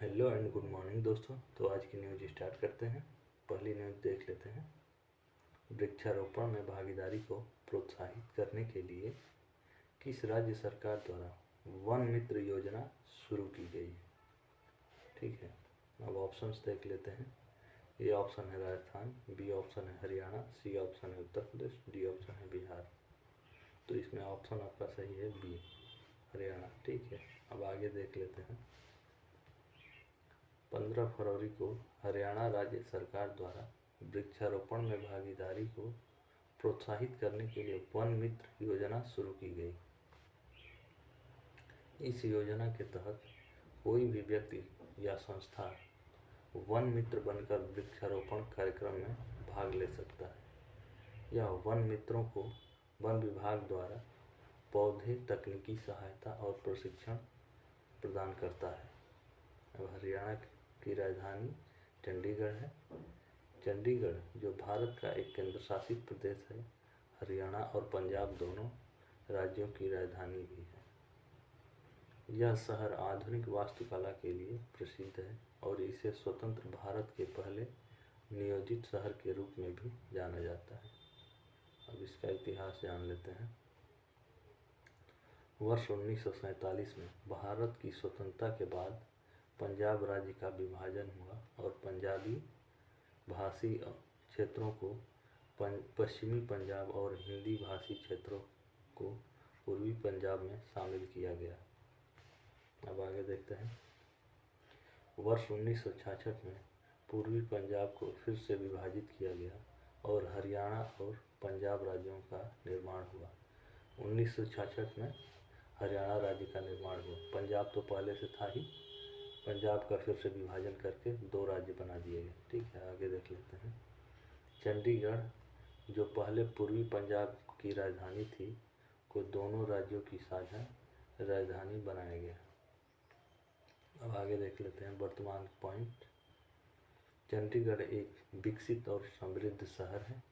Hello and good morning दोस्तों। तो आज की न्यूज़ स्टार्ट करते हैं। पहली न्यूज़ देख लेते हैं। वृक्षारोपण में भागीदारी को प्रोत्साहित करने के लिए किस राज्य सरकार द्वारा वन मित्र योजना शुरू की गई? ठीक है, अब ऑप्शंस देख लेते हैं। ए ऑप्शन है राजस्थान, बी ऑप्शन है हरियाणा, सी ऑप्शन है उत्तर प्रदेश, डी ऑप्शन है बिहार। तो इसमें ऑप्शन आपका सही है बी, हरियाणा। ठीक है, अब आगे देख लेते हैं। 15 फरवरी को हरियाणा राज्य सरकार द्वारा वृक्षारोपण में भागीदारी को प्रोत्साहित करने के लिए वन मित्र योजना शुरू की गई। इस योजना के तहत कोई भी व्यक्ति या संस्था वन मित्र बनकर वृक्षारोपण कार्यक्रम में भाग ले सकता है। यह वन मित्रों को वन विभाग द्वारा पौधे, तकनीकी सहायता और प्रशिक्षण प्रदान करता है। अब हरियाणा की राजधानी चंडीगढ़ है। चंडीगढ़ जो भारत का एक केंद्र शासित प्रदेश है, हरियाणा और पंजाब दोनों राज्यों की राजधानी भी है। यह शहर आधुनिक वास्तुकला के लिए प्रसिद्ध है और इसे स्वतंत्र भारत के पहले नियोजित शहर के रूप में भी जाना जाता है। अब इसका इतिहास जान लेते हैं। वर्ष 1947 में भारत की स्वतंत्रता के बाद पंजाब राज्य का विभाजन हुआ और पंजाबी भाषी क्षेत्रों को पश्चिमी पंजाब और हिंदी भाषी क्षेत्रों को पूर्वी पंजाब में शामिल किया गया। अब आगे देखते हैं। वर्ष 1966 में पूर्वी पंजाब को फिर से विभाजित किया गया और हरियाणा और पंजाब राज्यों का निर्माण हुआ। 1966 में हरियाणा राज्य का निर्माण हुआ। पंजाब तो पहले से था ही, पंजाब का फिर से विभाजन करके 2 राज्य बना दिए गए। ठीक है, आगे देख लेते हैं। चंडीगढ़ जो पहले पूर्वी पंजाब की राजधानी थी को दोनों राज्यों की साझा राजधानी बनाया गया। अब आगे देख लेते हैं वर्तमान पॉइंट। चंडीगढ़ एक विकसित और समृद्ध शहर है।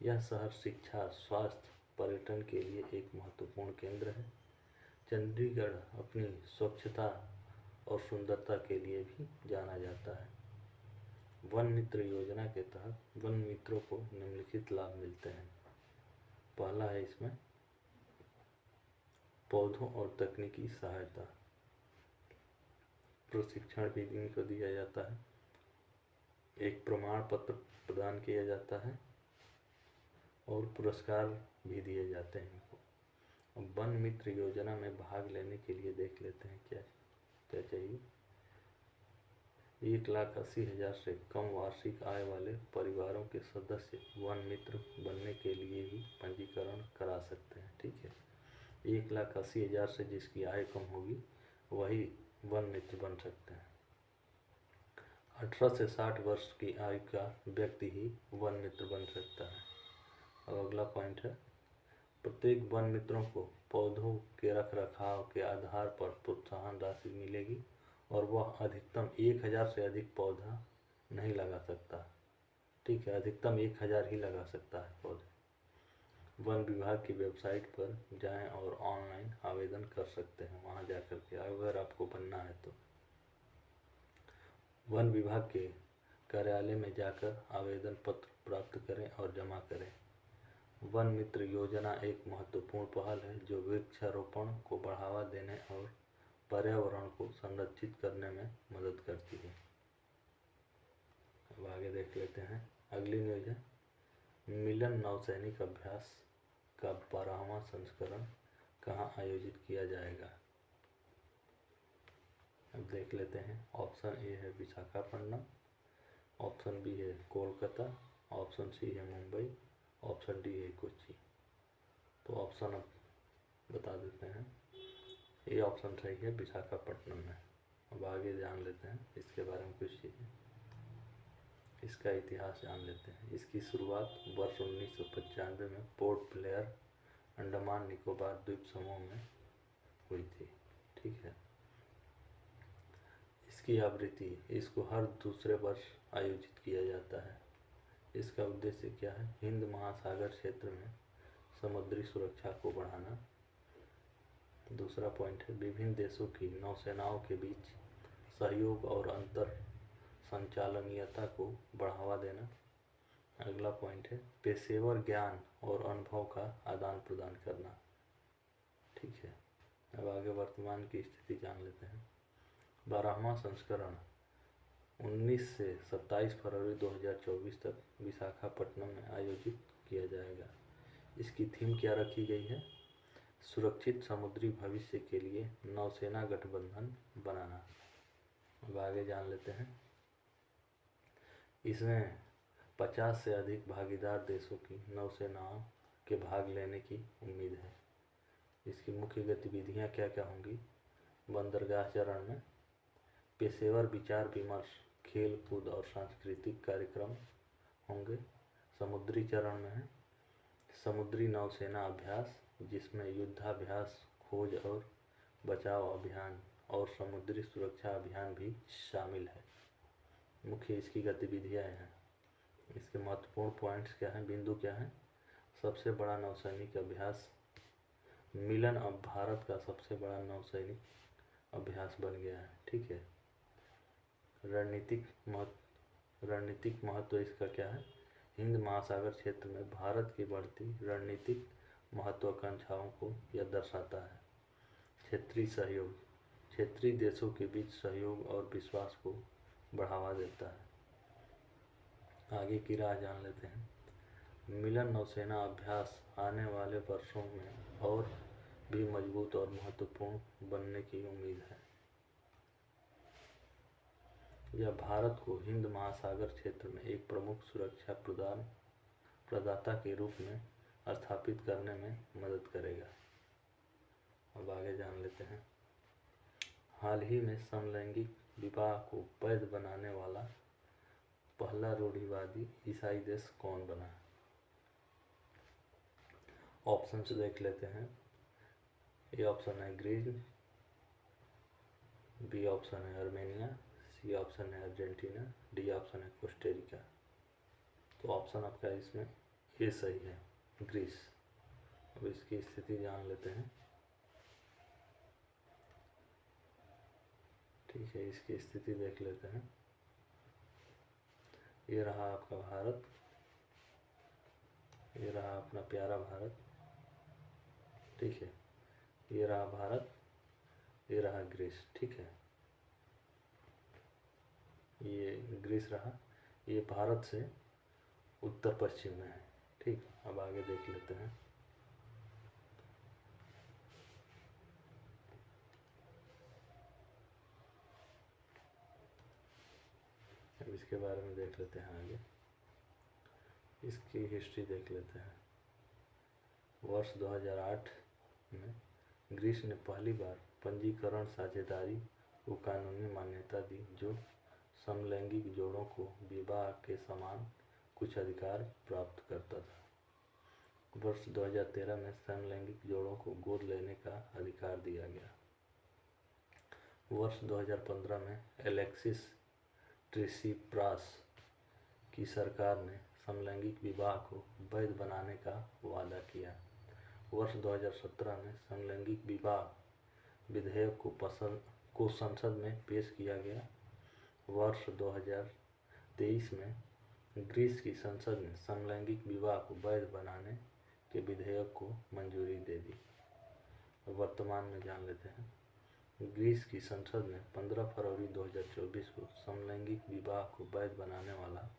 यह शहर शिक्षा, स्वास्थ्य, पर्यटन के लिए एक महत्वपूर्ण केंद्र है। चंडीगढ़ अपनी स्वच्छता और सुंदरता के लिए भी जाना जाता है। वन मित्र योजना के तहत वन मित्रों को निम्नलिखित लाभ मिलते हैं। पहला है इसमें पौधों और तकनीकी सहायता, प्रशिक्षण भी इनको दिया जाता है। एक प्रमाण पत्र प्रदान किया जाता है और पुरस्कार भी दिए जाते हैं इनको। अब वन मित्र योजना में भाग लेने के लिए देख लेते हैं क्या क्या चाहिए। 1,80,000 से कम वार्षिक आय वाले परिवारों के सदस्य वन मित्र बनने के लिए ही पंजीकरण करा सकते हैं। ठीक है, 1,80,000 से जिसकी आय कम होगी वही वन मित्र बन सकते हैं। 18 से 60 वर्ष की आयु का व्यक्ति ही वन मित्र बन सकता है। अब अगला पॉइंट है, प्रत्येक वन मित्रों को पौधों के रखरखाव के आधार पर प्रोत्साहन राशि मिलेगी और वह अधिकतम 1,000 से अधिक पौधा नहीं लगा सकता। ठीक है, अधिकतम 1,000 ही लगा सकता है पौधे। वन विभाग की वेबसाइट पर जाएं और ऑनलाइन आवेदन कर सकते हैं, वहां जाकर के अगर आपको बनना है तो। वन विभाग के कार्यालय में जाकर आवेदन पत्र प्राप्त करें और जमा करें। वन मित्र योजना एक महत्वपूर्ण पहल है जो वृक्षारोपण को बढ़ावा देने और पर्यावरण को संरक्षित करने में मदद करती है। अब आगे देख लेते हैं। अगली न्यूज़ है, मिलन नौसैनिक अभ्यास का 12वां संस्करण कहाँ आयोजित किया जाएगा? अब देख लेते हैं। ऑप्शन ए है विशाखापट्टनम, ऑप्शन बी है कोलकाता, ऑप्शन सी है मुंबई, ऑप्शन डी है कोच्चि। तो ऑप्शन अब बता देते हैं। ये ऑप्शन सही है, विशाखापट्टनम में। अब आगे जान लेते हैं इसके बारे में कुछ चीज़ें। इसका इतिहास जान लेते हैं। इसकी शुरुआत वर्ष 1995 में पोर्ट ब्लेयर, अंडमान निकोबार द्वीप समूह में हुई थी। ठीक है, इसकी आवृत्ति इसको हर दूसरे वर्ष आयोजित किया जाता है। इसका उद्देश्य क्या है? हिंद महासागर क्षेत्र में समुद्री सुरक्षा को बढ़ाना। दूसरा पॉइंट है, विभिन्न देशों की नौसेनाओं के बीच सहयोग और अंतर संचालनीयता को बढ़ावा देना। अगला पॉइंट है पेशेवर ज्ञान और अनुभव का आदान प्रदान करना। ठीक है, अब आगे वर्तमान की स्थिति जान लेते हैं। 12वां संस्करण 19 से 27 फरवरी 2024 तक विशाखापट्टनम में आयोजित किया जाएगा। इसकी थीम क्या रखी गई है? सुरक्षित समुद्री भविष्य के लिए नौसेना गठबंधन बनाना। अब आगे जान लेते हैं। इसमें 50 से अधिक भागीदार देशों की नौसेनाओं के भाग लेने की उम्मीद है। इसकी मुख्य गतिविधियां क्या क्या होंगी? बंदरगाह चरण में पेशेवर विचार विमर्श, खेल कूद और सांस्कृतिक कार्यक्रम होंगे। समुद्री चरण में है समुद्री नौसेना अभ्यास, जिसमें युद्धाभ्यास, खोज और बचाव अभियान और समुद्री सुरक्षा अभियान भी शामिल है। मुख्य इसकी गतिविधियां हैं। इसके महत्वपूर्ण पॉइंट्स क्या हैं, बिंदु क्या हैं? सबसे बड़ा नौसैनिक अभ्यास मिलन अब भारत का सबसे बड़ा नौसैनिक अभ्यास बन गया है। ठीक है। रणनीतिक महत्व इसका क्या है? हिंद महासागर क्षेत्र में भारत की बढ़ती रणनीतिक महत्वाकांक्षाओं को यह दर्शाता है। क्षेत्रीय सहयोग क्षेत्रीय देशों के बीच सहयोग और विश्वास को बढ़ावा देता है। आगे की राह जान लेते हैं। मिलन नौसेना अभ्यास आने वाले वर्षों में और भी मजबूत और महत्वपूर्ण बनने की उम्मीद है। यह भारत को हिंद महासागर क्षेत्र में एक प्रमुख सुरक्षा प्रदाता के रूप में स्थापित करने में मदद करेगा। अब आगे जान लेते हैं। हाल ही में समलैंगिक विवाह को वैध बनाने वाला पहला रूढ़िवादी ईसाई देश कौन बना? ऑप्शंस देख लेते हैं। ए ऑप्शन है ग्रीस, बी ऑप्शन है आर्मेनिया, सी ऑप्शन है अर्जेंटीना, डी ऑप्शन है कोस्टेरिका। तो ऑप्शन आपका इसमें ए सही है, ग्रीस। अब इसकी स्थिति जान लेते हैं। ठीक है, इसकी स्थिति देख लेते हैं। ये रहा आपका भारत, ये रहा अपना प्यारा भारत। ठीक है, ये रहा भारत, ये रहा ग्रीस। ठीक है, ये ग्रीस रहा, ये भारत से उत्तर पश्चिम में है। ठीक, अब आगे देख लेते हैं। अब इसके बारे में देख लेते हैं आगे। इसकी हिस्ट्री देख लेते हैं। वर्ष 2008 में ग्रीस ने पहली बार पंजीकरण साझेदारी को कानूनी मान्यता दी, जो समलैंगिक जोड़ों को विवाह के समान कुछ अधिकार प्राप्त करता था। वर्ष 2013 में समलैंगिक जोड़ों को गोद लेने का अधिकार दिया गया। वर्ष 2015 में एलेक्सिस ट्रिसिप्रास की सरकार ने समलैंगिक विवाह को वैध बनाने का वादा किया। वर्ष 2017 में समलैंगिक विवाह विधेयक को संसद में पेश किया गया। वर्ष 2023 में ग्रीस की संसद ने समलैंगिक विवाह को वैध बनाने के विधेयक को मंजूरी दे दी। वर्तमान में जान लेते हैं। ग्रीस की संसद ने 15 फरवरी 2024 को समलैंगिक विवाह को वैध बनाने वाला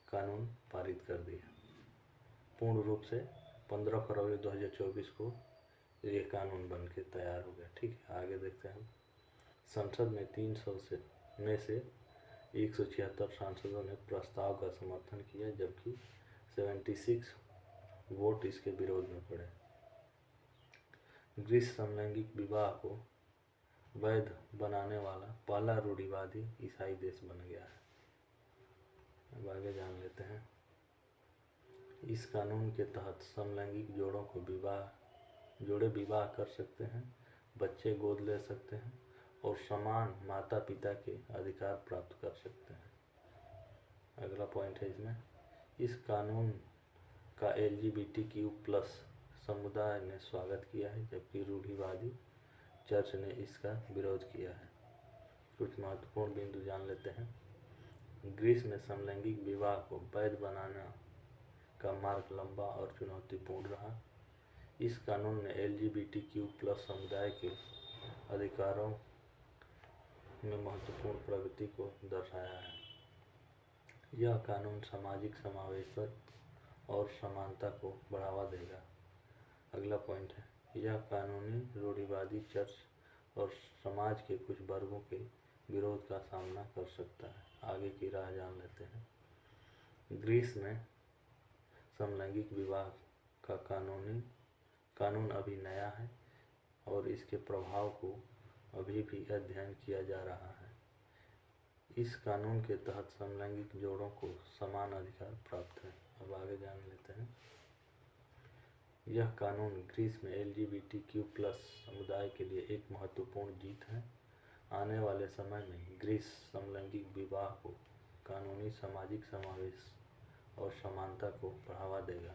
कानून पारित कर दिया। पूर्ण रूप से 15 फरवरी 2024 को ये कानून बन के तैयार हो गया। ठीक है, आगे देखते हैं। संसद में 300 में से 176 सांसदों ने प्रस्ताव का समर्थन किया, जबकि 76 वोट इसके विरोध में पड़े। ग्रीस समलैंगिक विवाह को वैध बनाने वाला पहला रूढ़िवादी ईसाई देश बन गया है। अब आगे जान लेते हैं। इस कानून के तहत समलैंगिक जोड़ों को विवाह कर सकते हैं, बच्चे गोद ले सकते हैं और समान माता पिता के अधिकार प्राप्त कर सकते हैं। अगला पॉइंट है इसमें, इस कानून का LGBTQ+ समुदाय ने स्वागत किया है, जबकि रूढ़िवादी चर्च ने इसका विरोध किया है। कुछ महत्वपूर्ण बिंदु जान लेते हैं। ग्रीस में समलैंगिक विवाह को वैध बनाना का मार्ग लंबा और चुनौतीपूर्ण रहा। इस कानून ने LGBTQ+ समुदाय के अधिकारों में महत्वपूर्ण प्रगति को दर्शाया है। यह कानून सामाजिक समावेश और समानता को बढ़ावा देगा। अगला पॉइंट है, यह कानूनी रूढ़िवादी चर्च और समाज के कुछ वर्गों के विरोध का सामना कर सकता है। आगे की राह जान लेते हैं। ग्रीस में समलैंगिक विवाह का कानून अभी नया है और इसके प्रभाव को अभी भी अध्ययन किया जा रहा है। इस कानून के तहत समलैंगिक जोड़ों को समान अधिकार प्राप्त है। अब आगे जान लेते हैं। यह कानून ग्रीस में LGBTQ+ समुदाय के लिए एक महत्वपूर्ण जीत है। आने वाले समय में ग्रीस समलैंगिक विवाह को कानूनी सामाजिक समावेश और समानता को बढ़ावा देगा।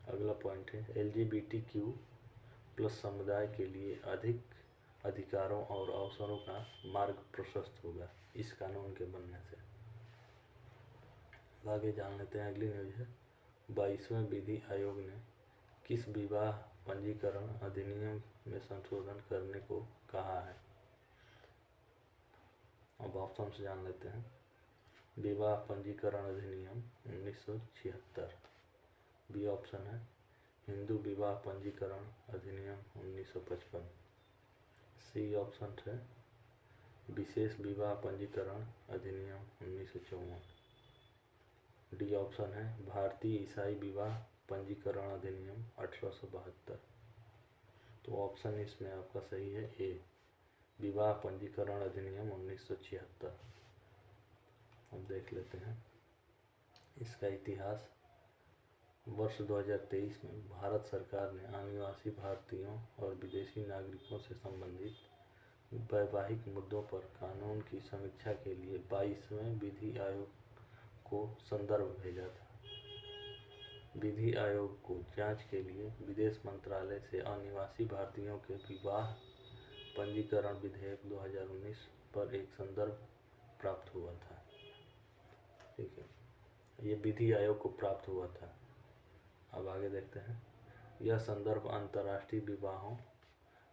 अगला पॉइंट है, LGBTQ+ समुदाय के लिए अधिक अधिकारों और अवसरों का मार्ग प्रशस्त होगा इस कानून के बनने से। आगे जान लेते हैं। अगली न्यूज़ है, 22वें विधि आयोग ने किस विवाह पंजीकरण अधिनियम में संशोधन करने को कहा है। अब ऑप्शन से जान लेते हैं। विवाह पंजीकरण अधिनियम 1976। बी ऑप्शन है हिंदू विवाह पंजीकरण अधिनियम 1955। सी ऑप्शन है विशेष विवाह पंजीकरण अधिनियम 1954। डी ऑप्शन है भारतीय ईसाई विवाह पंजीकरण अधिनियम 1872। तो ऑप्शन इसमें आपका सही है ए, विवाह पंजीकरण अधिनियम 1976। अब देख लेते हैं इसका इतिहास। वर्ष 2023 में भारत सरकार ने अनिवासी भारतीयों और विदेशी नागरिकों से संबंधित वैवाहिक मुद्दों पर कानून की समीक्षा के लिए 22वें विधि आयोग को संदर्भ भेजा था। विधि आयोग को जांच के लिए विदेश मंत्रालय से अनिवासी भारतीयों के विवाह पंजीकरण विधेयक 2019 पर एक संदर्भ प्राप्त हुआ था। ठीक है, ये विधि आयोग को प्राप्त हुआ था। अब आगे देखते हैं। यह संदर्भ अंतर्राष्ट्रीय विवाहों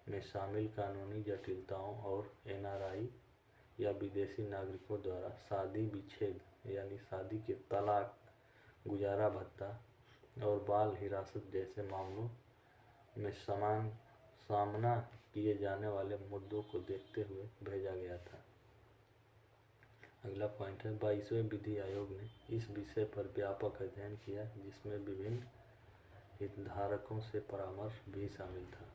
में शामिल कानूनी जटिलताओं और NRI या विदेशी नागरिकों द्वारा शादी विच्छेद यानी शादी के तलाक, गुजारा भत्ता और बाल हिरासत जैसे मामलों में सामना किए जाने वाले मुद्दों को देखते हुए भेजा गया था। अगला पॉइंट है, 22वें विधि आयोग ने इस विषय पर व्यापक अध्ययन किया जिसमें विभिन्न हितधारकों से परामर्श भी शामिल था।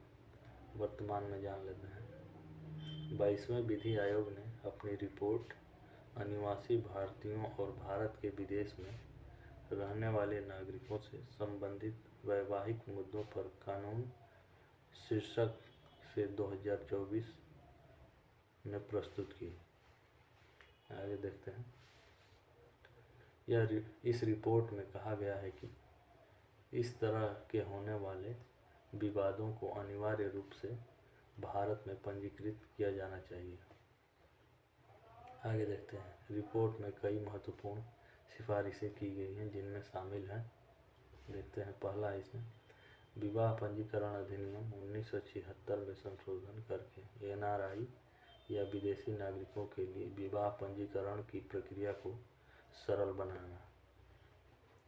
वर्तमान में जान लेते हैं। 22वें विधि आयोग ने अपनी रिपोर्ट अनिवासी भारतीयों और भारत के विदेश में रहने वाले नागरिकों से संबंधित वैवाहिक मुद्दों पर कानून शीर्षक से 2024 में प्रस्तुत की। आगे देखते हैं। इस रिपोर्ट में कहा गया है कि इस तरह के होने वाले विवादों को अनिवार्य रूप से भारत में पंजीकृत किया जाना चाहिए। आगे देखते हैं। रिपोर्ट में कई महत्वपूर्ण सिफारिशें की गई हैं जिनमें शामिल हैं, देखते हैं। पहला इसमें विवाह पंजीकरण अधिनियम 1976 में संशोधन करके NRI या विदेशी नागरिकों के लिए विवाह पंजीकरण की प्रक्रिया को सरल बनाना।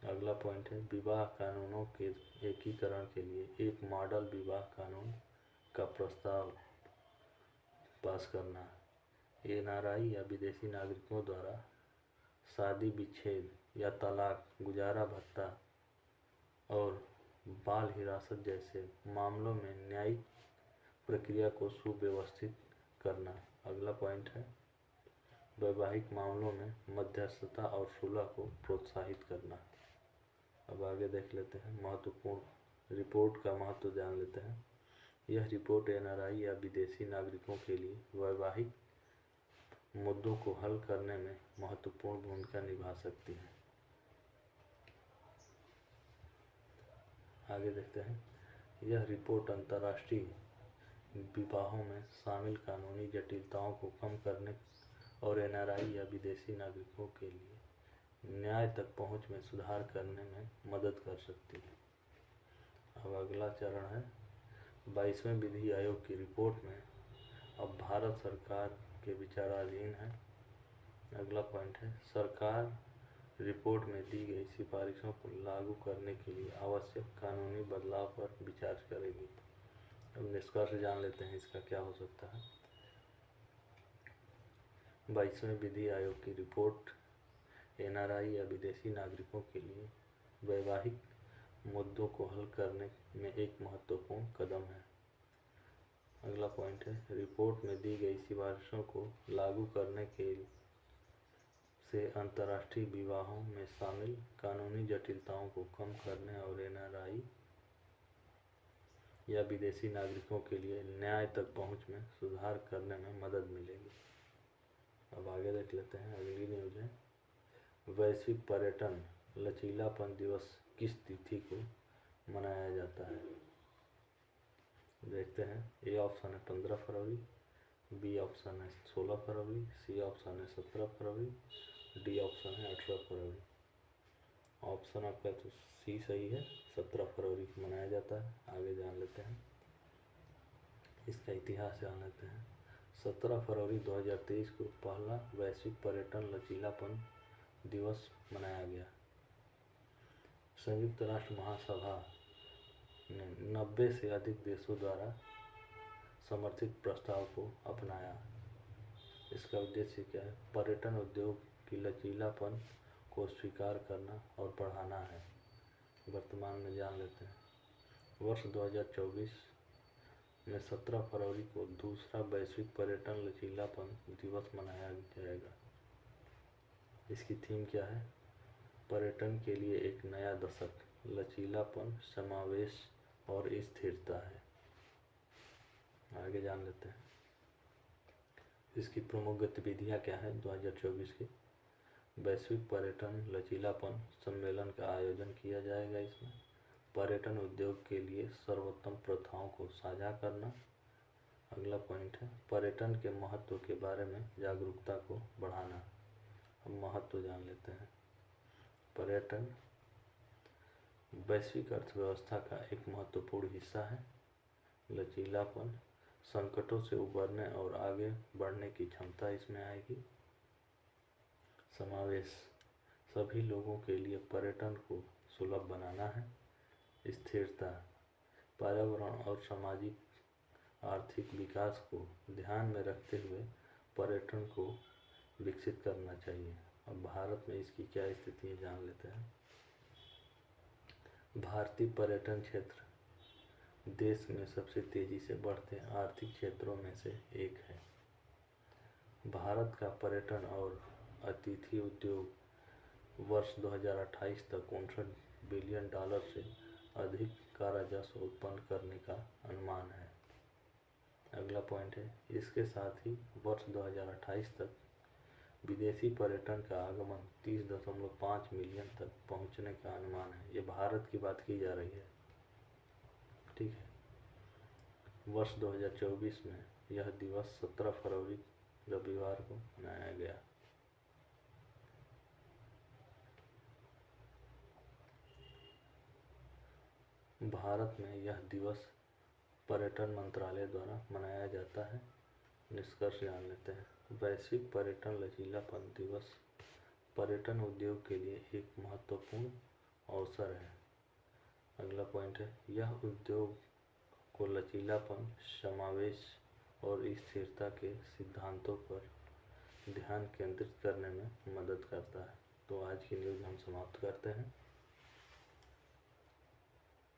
अगला पॉइंट है विवाह कानूनों के एकीकरण के लिए एक मॉडल विवाह कानून का प्रस्ताव पास करना। NRI या विदेशी नागरिकों द्वारा शादी विच्छेद या तलाक, गुजारा भत्ता और बाल हिरासत जैसे मामलों में न्यायिक प्रक्रिया को सुव्यवस्थित करना। अगला पॉइंट है वैवाहिक मामलों में मध्यस्थता और सुलह को प्रोत्साहित करना। अब आगे देख लेते हैं। महत्वपूर्ण रिपोर्ट का महत्व जान लेते हैं। यह रिपोर्ट NRI या विदेशी नागरिकों के लिए वैवाहिक मुद्दों को हल करने में महत्वपूर्ण भूमिका निभा सकती है। आगे देखते हैं। यह रिपोर्ट अंतर्राष्ट्रीय विवाहों में शामिल कानूनी जटिलताओं को कम करने और एनआरआई या विदेशी नागरिकों के लिए न्याय तक पहुंच में सुधार करने में मदद कर सकती है। अब अगला चरण है 22वें विधि आयोग की रिपोर्ट में अब भारत सरकार के विचाराधीन है। अगला पॉइंट है सरकार रिपोर्ट में दी गई सिफारिशों को लागू करने के लिए आवश्यक कानूनी बदलाव पर विचार करेगी। अब निष्कर्ष जान लेते हैं इसका क्या हो सकता है। 22वें विधि आयोग की रिपोर्ट एनआरआई या विदेशी नागरिकों के लिए वैवाहिक मुद्दों को हल करने में एक महत्वपूर्ण कदम है। अगला पॉइंट है रिपोर्ट में दी गई सिफारिशों को लागू करने के से अंतर्राष्ट्रीय विवाहों में शामिल कानूनी जटिलताओं को कम करने और एनआरआई या विदेशी नागरिकों के लिए न्याय तक पहुंच में सुधार करने में मदद मिलेगी। अब आगे देख लेते हैं। अगली न्यूज़ है वैश्विक पर्यटन लचीलापन दिवस किस तिथि को मनाया जाता है। देखते हैं। ए ऑप्शन है 15 फरवरी, बी ऑप्शन है 16 फरवरी, सी ऑप्शन है 17 फरवरी, डी ऑप्शन है 18 फरवरी। ऑप्शन आपका तो सी सही है, 17 फरवरी को मनाया जाता है। आगे जान लेते हैं, इसका इतिहास जान लेते हैं। 17 फरवरी 2023 को पहला वैश्विक पर्यटन लचीलापन दिवस मनाया गया। संयुक्त राष्ट्र महासभा ने 90 से अधिक देशों द्वारा समर्थित प्रस्ताव को अपनाया। इसका उद्देश्य क्या है? पर्यटन उद्योग की लचीलापन को स्वीकार करना और बढ़ाना है। वर्तमान में जान लेते हैं। वर्ष 2024 में 17 फरवरी को दूसरा वैश्विक पर्यटन लचीलापन दिवस मनाया जाएगा। इसकी थीम क्या है? पर्यटन के लिए एक नया दशक, लचीलापन, समावेश और स्थिरता है। आगे जान लेते हैं, इसकी प्रमुख गतिविधियाँ क्या है। 2024 की वैश्विक पर्यटन लचीलापन सम्मेलन का आयोजन किया जाएगा। इसमें पर्यटन उद्योग के लिए सर्वोत्तम प्रथाओं को साझा करना। अगला पॉइंट है पर्यटन के महत्व के बारे में जागरूकता को बढ़ाना। हम महत्व जान लेते हैं। पर्यटन वैश्विक अर्थव्यवस्था का एक महत्वपूर्ण हिस्सा है। लचीलापन संकटों से उबरने और आगे बढ़ने की क्षमता इसमें आएगी। समावेश सभी लोगों के लिए पर्यटन को सुलभ बनाना है। स्थिरता पर्यावरण और सामाजिक आर्थिक विकास को ध्यान में रखते हुए पर्यटन को विकसित करना चाहिए। अब भारत में इसकी क्या स्थिति है जान लेते हैं। भारतीय पर्यटन क्षेत्र देश में सबसे तेजी से बढ़ते आर्थिक क्षेत्रों में से एक है। भारत का पर्यटन और अतिथि उद्योग वर्ष 2028 तक $59 बिलियन से अधिक का राजस्व उत्पन्न करने का अनुमान है। अगला पॉइंट है इसके साथ ही वर्ष 2028 तक विदेशी पर्यटन का आगमन 30.5 मिलियन तक पहुंचने का अनुमान है। ये भारत की बात की जा रही है, ठीक है। वर्ष 2024 में यह दिवस 17 फरवरी रविवार को मनाया गया। भारत में यह दिवस पर्यटन मंत्रालय द्वारा मनाया जाता है। निष्कर्ष जान लेते हैं। वैश्विक पर्यटन लचीलापन दिवस पर्यटन उद्योग के लिए एक महत्वपूर्ण अवसर है। अगला पॉइंट है यह उद्योग को लचीलापन, समावेश और स्थिरता के सिद्धांतों पर ध्यान केंद्रित करने में मदद करता है। तो आज की न्यूज़ हम समाप्त करते हैं।